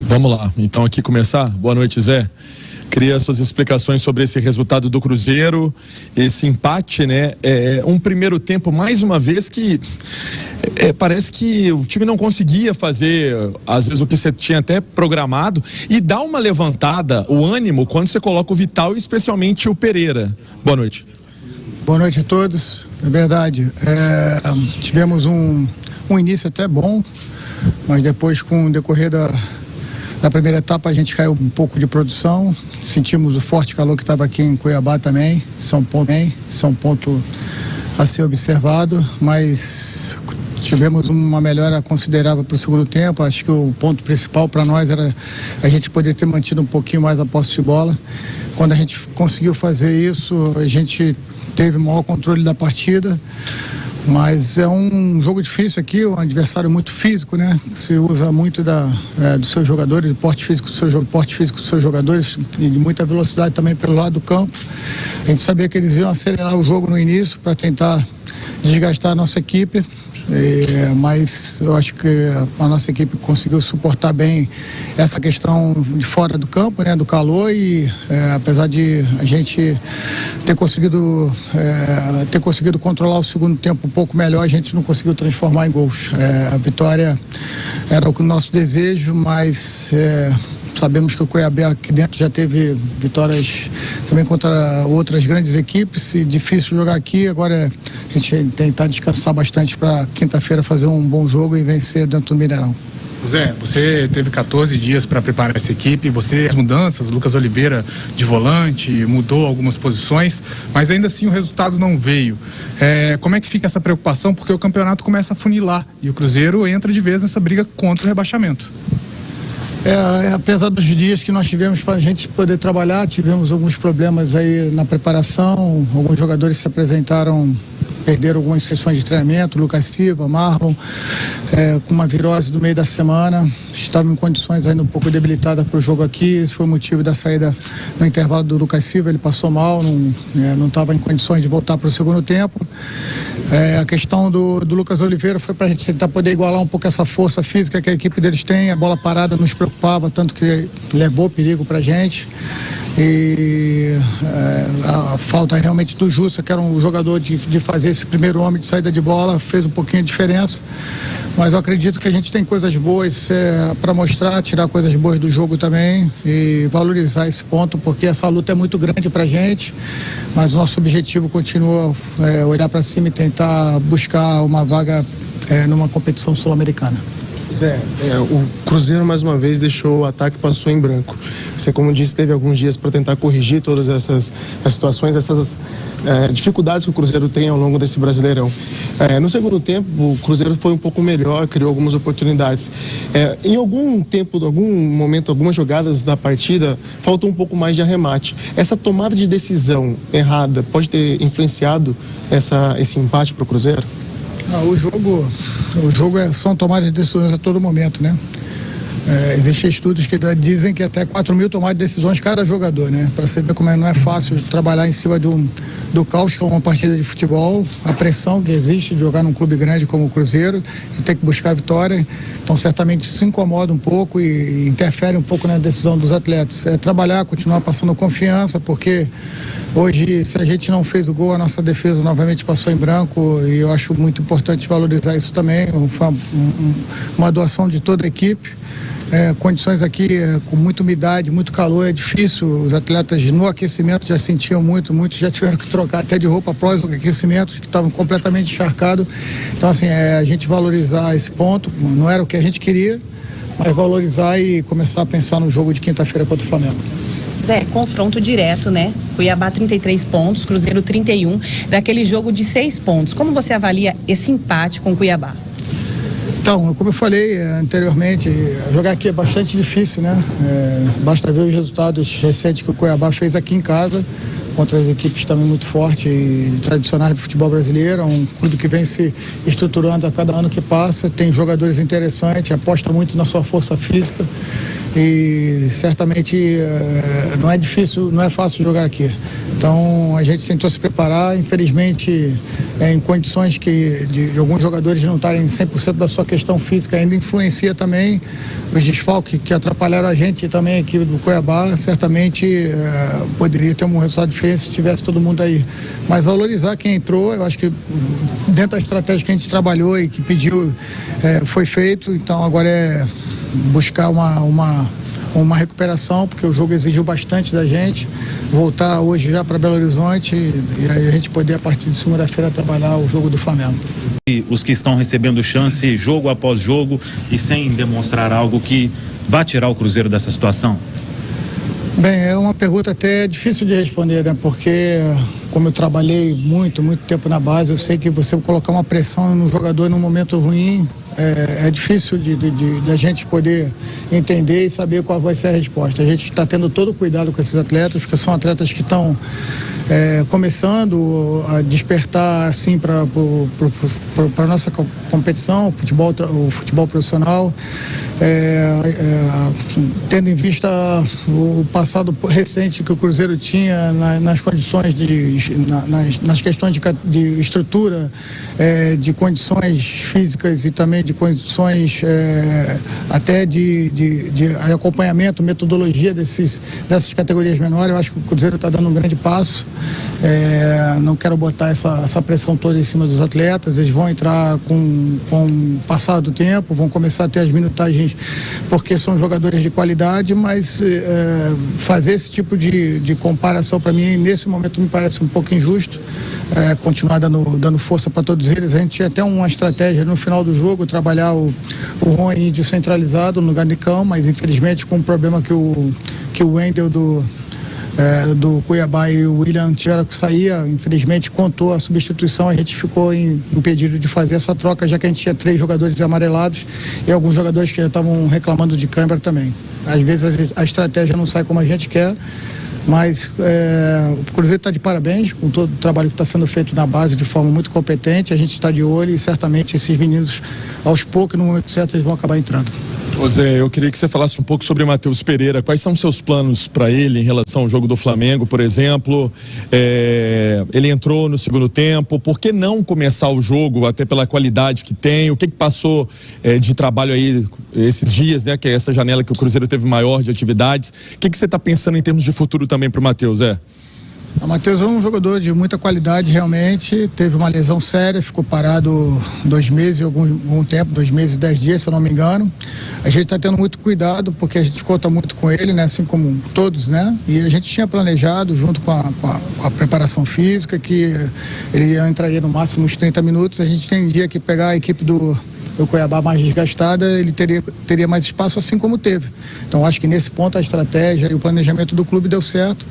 Vamos lá, então aqui começar. Boa noite, Zé. Queria suas explicações sobre esse resultado do Cruzeiro, esse empate, né? Um primeiro tempo, mais uma vez, que parece que o time não conseguia fazer, às vezes, o que você tinha até programado, e dá uma levantada, o ânimo, quando você coloca o Vital e especialmente o Pereira. Boa noite. Boa noite a todos. É verdade, tivemos um início até bom, mas depois, com o decorrer da primeira etapa, a gente caiu um pouco de produção. Sentimos o forte calor que estava aqui em Cuiabá também. Isso é um ponto a ser observado, mas tivemos uma melhora considerável para o segundo tempo. Acho que o ponto principal para nós era a gente poder ter mantido um pouquinho mais a posse de bola. Quando a gente conseguiu fazer isso, a gente teve o maior controle da partida. Mas é um jogo difícil aqui, um adversário muito físico, né? Se usa muito dos seus jogadores, porte físico dos seus jogadores e de muita velocidade também pelo lado do campo. A gente sabia que eles iam acelerar o jogo no início para tentar desgastar a nossa equipe. Mas eu acho que a nossa equipe conseguiu suportar bem essa questão de fora do campo, né, do calor, e apesar de a gente ter conseguido controlar o segundo tempo um pouco melhor, a gente não conseguiu transformar em gols. A vitória era o nosso desejo, mas sabemos que o Cuiabá aqui dentro já teve vitórias também contra outras grandes equipes, e difícil jogar aqui. Agora a gente tentar descansar bastante para quinta-feira fazer um bom jogo e vencer dentro do Mineirão. Zé, você teve 14 dias para preparar essa equipe, as mudanças, Lucas Oliveira de volante, mudou algumas posições, mas ainda assim o resultado não veio. Como é que fica essa preocupação? Porque o campeonato começa a funilar e o Cruzeiro entra de vez nessa briga contra o rebaixamento. Apesar dos dias que nós tivemos para a gente poder trabalhar, tivemos alguns problemas aí na preparação. Alguns jogadores se apresentaram, perderam algumas sessões de treinamento. Lucas Silva, Marlon, com uma virose no meio da semana, estavam em condições ainda um pouco debilitadas para o jogo aqui. Esse foi o motivo da saída no intervalo do Lucas Silva. Ele passou mal, não estava em condições de voltar para o segundo tempo. A questão do Lucas Oliveira foi para a gente tentar poder igualar um pouco essa força física que a equipe deles tem. A bola parada nos preocupava, tanto que levou perigo para a gente. E a falta realmente do Jussa, que era um jogador de fazer esse primeiro homem de saída de bola, fez um pouquinho de diferença. Mas eu acredito que a gente tem coisas boas para mostrar, tirar coisas boas do jogo também e valorizar esse ponto, porque essa luta é muito grande para a gente, mas o nosso objetivo continua olhar para cima e tentar buscar uma vaga numa competição sul-americana. Zé, o Cruzeiro mais uma vez deixou o ataque, passou em branco. Você, como disse, teve alguns dias para tentar corrigir todas essas situações, essas dificuldades que o Cruzeiro tem ao longo desse Brasileirão. No segundo tempo, o Cruzeiro foi um pouco melhor, criou algumas oportunidades. Em algum tempo, algum momento, algumas jogadas da partida, faltou um pouco mais de arremate. Essa tomada de decisão errada pode ter influenciado esse empate para o Cruzeiro? O jogo são tomadas de decisões a todo momento, né? Existem estudos que dizem que até 4.000 tomadas de decisões cada jogador, né? Para você ver como não é fácil trabalhar em cima do caos que é uma partida de futebol, a pressão que existe de jogar num clube grande como o Cruzeiro e ter que buscar a vitória. Então certamente isso incomoda um pouco e interfere um pouco na decisão dos atletas. Trabalhar, continuar passando confiança, porque hoje, se a gente não fez o gol, a nossa defesa novamente passou em branco, e eu acho muito importante valorizar isso também. Foi uma doação de toda a equipe. Condições aqui com muita umidade, muito calor, é difícil. Os atletas no aquecimento já sentiam muitos já tiveram que trocar até de roupa após o aquecimento, que estavam completamente encharcados. Então, assim, a gente valorizar esse ponto, não era o que a gente queria, mas valorizar e começar a pensar no jogo de quinta-feira contra o Flamengo. Zé, confronto direto, né? Cuiabá 33 pontos, Cruzeiro 31, daquele jogo de 6 pontos. Como você avalia esse empate com o Cuiabá? Então, como eu falei anteriormente, jogar aqui é bastante difícil, né? Basta ver os resultados recentes que o Cuiabá fez aqui em casa, contra as equipes também muito fortes e tradicionais do futebol brasileiro. É um clube que vem se estruturando a cada ano que passa, tem jogadores interessantes, aposta muito na sua força física. e certamente não é difícil, não é fácil jogar aqui. Então a gente tentou se preparar, infelizmente em condições de alguns jogadores não estarem 100% da sua questão física, ainda influencia também os desfalques que atrapalharam a gente e também a equipe do Cuiabá. Certamente poderia ter um resultado diferente se tivesse todo mundo aí, mas valorizar quem entrou, eu acho que dentro da estratégia que a gente trabalhou e que pediu foi feito. Então agora é buscar uma recuperação, porque o jogo exigiu bastante da gente, voltar hoje já para Belo Horizonte e aí a gente poder a partir de segunda-feira trabalhar o jogo do Flamengo. E os que estão recebendo chance jogo após jogo e sem demonstrar algo que vá tirar o Cruzeiro dessa situação? Bem, é uma pergunta até difícil de responder, né? Porque como eu trabalhei muito tempo na base, eu sei que você colocar uma pressão no jogador num momento ruim é difícil de a gente poder entender e saber qual vai ser a resposta. A gente está tendo todo o cuidado com esses atletas, porque são atletas que estão começando a despertar assim para a nossa competição, o futebol profissional, tendo em vista o passado recente que o Cruzeiro tinha nas condições nas questões de estrutura, de condições físicas e também de condições até de acompanhamento, metodologia dessas categorias menores. Eu acho que o Cruzeiro está dando um grande passo. Não quero botar essa pressão toda em cima dos atletas. Eles vão entrar com o passar do tempo, vão começar a ter as minutagens porque são jogadores de qualidade, mas fazer esse tipo de comparação para mim nesse momento me parece um pouco injusto. Continuar dando força para todos eles. A gente tinha até uma estratégia no final do jogo, trabalhar o Ron índio centralizado no lugar de Cão, mas infelizmente com o problema que o Wendel do Cuiabá e o William tiveram que sair, infelizmente contou a substituição, a gente ficou impedido de fazer essa troca, já que a gente tinha 3 jogadores amarelados e alguns jogadores que já estavam reclamando de câimbra também. Às vezes a estratégia não sai como a gente quer, mas o Cruzeiro está de parabéns com todo o trabalho que está sendo feito na base de forma muito competente. A gente está de olho e certamente esses meninos, aos poucos, no momento certo, eles vão acabar entrando. Ô Zé, eu queria que você falasse um pouco sobre o Matheus Pereira. Quais são os seus planos para ele em relação ao jogo do Flamengo, por exemplo? Ele entrou no segundo tempo, por que não começar o jogo, até pela qualidade que tem? O que passou de trabalho aí esses dias, né? Que é essa janela que o Cruzeiro teve maior de atividades. O que você está pensando em termos de futuro também para o Matheus, Zé? O Matheus é um jogador de muita qualidade, realmente. Teve uma lesão séria, ficou parado 2 meses, algum tempo, 2 meses e 10 dias, se eu não me engano. A gente está tendo muito cuidado, porque a gente conta muito com ele, né? Assim como todos, né? E a gente tinha planejado, junto com a preparação física, que ele entraria no máximo uns 30 minutos. A gente entendia que pegar a equipe do Cuiabá mais desgastada, ele teria mais espaço, assim como teve. Então acho que nesse ponto a estratégia e o planejamento do clube deu certo.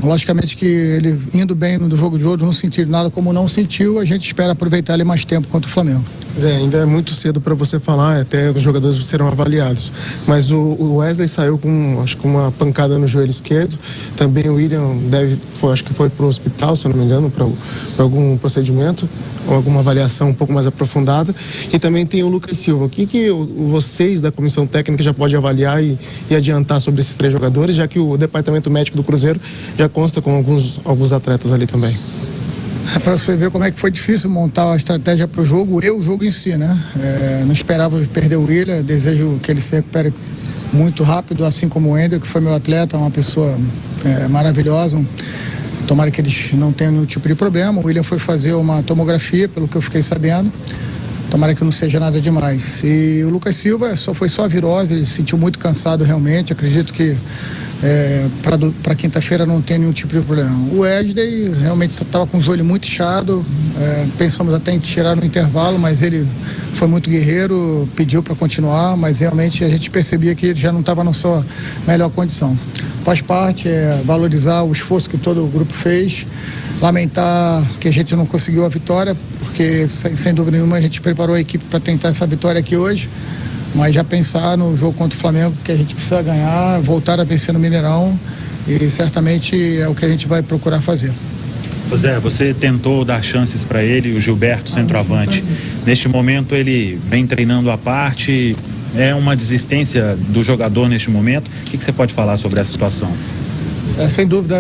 Logicamente que ele indo bem no jogo de hoje, não sentiu nada como não sentiu, a gente espera aproveitar ele mais tempo contra o Flamengo. Zé, ainda é muito cedo para você falar, até os jogadores serão avaliados, mas o Wesley saiu com uma pancada no joelho esquerdo, também o William acho que foi para o hospital, se eu não me engano, para algum procedimento ou alguma avaliação um pouco mais aprofundada, e também tem o Lucas Silva. O que vocês da comissão técnica já podem avaliar e adiantar sobre esses 3 jogadores, já que o departamento médico do Cruzeiro já consta com alguns atletas ali também? Para você ver como é que foi difícil montar a estratégia para o jogo e o jogo em si, né? Não esperava perder o William, desejo que ele se recupere muito rápido, assim como o Wendel, que foi meu atleta, uma pessoa maravilhosa. Tomara que eles não tenham nenhum tipo de problema. O William foi fazer uma tomografia, pelo que eu fiquei sabendo. Tomara que não seja nada demais. E o Lucas Silva foi só a virose, ele se sentiu muito cansado realmente. Acredito que para quinta-feira não tem nenhum tipo de problema. O Wesley realmente estava com os olhos muito inchados, pensamos até em tirar no intervalo, mas ele foi muito guerreiro, pediu para continuar, mas realmente a gente percebia que ele já não estava na sua melhor condição. Faz parte, valorizar o esforço que todo o grupo fez, lamentar que a gente não conseguiu a vitória, porque sem dúvida nenhuma a gente preparou a equipe para tentar essa vitória aqui hoje. Mas já pensar no jogo contra o Flamengo, que a gente precisa ganhar, voltar a vencer no Mineirão, e certamente é o que a gente vai procurar fazer. Zé, você tentou dar chances para ele, o Gilberto, centroavante. Neste momento ele vem treinando à parte, É uma desistência do jogador neste momento? O que você pode falar sobre essa situação? Sem dúvida,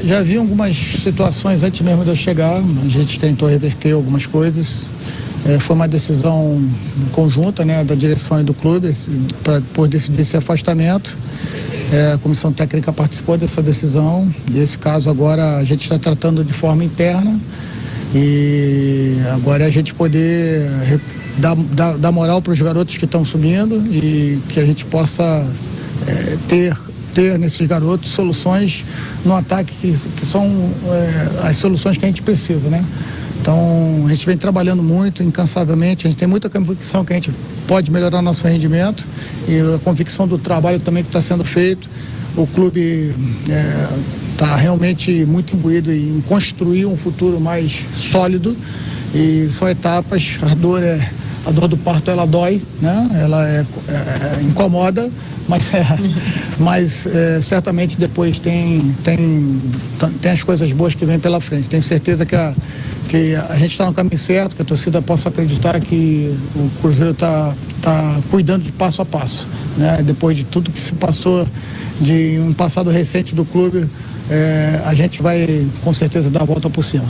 já havia algumas situações antes mesmo de eu chegar, a gente tentou reverter algumas coisas. Foi uma decisão conjunta, né, da direção e do clube por decidir esse afastamento. A comissão técnica participou dessa decisão e esse caso agora a gente está tratando de forma interna e agora é a gente poder dar moral para os garotos que estão subindo e que a gente possa ter nesses garotos soluções no ataque que são as soluções que a gente precisa, né? Então, a gente vem trabalhando muito, incansavelmente, a gente tem muita convicção que a gente pode melhorar nosso rendimento e a convicção do trabalho também que está sendo feito. O clube está realmente muito imbuído em construir um futuro mais sólido e são etapas, a dor do parto ela dói, né? Ela incomoda, mas certamente depois tem as coisas boas que vêm pela frente. Tenho certeza que a gente está no caminho certo, que a torcida possa acreditar que o Cruzeiro está cuidando de passo a passo, né? Depois de tudo que se passou de um passado recente do clube, a gente vai com certeza dar a volta por cima.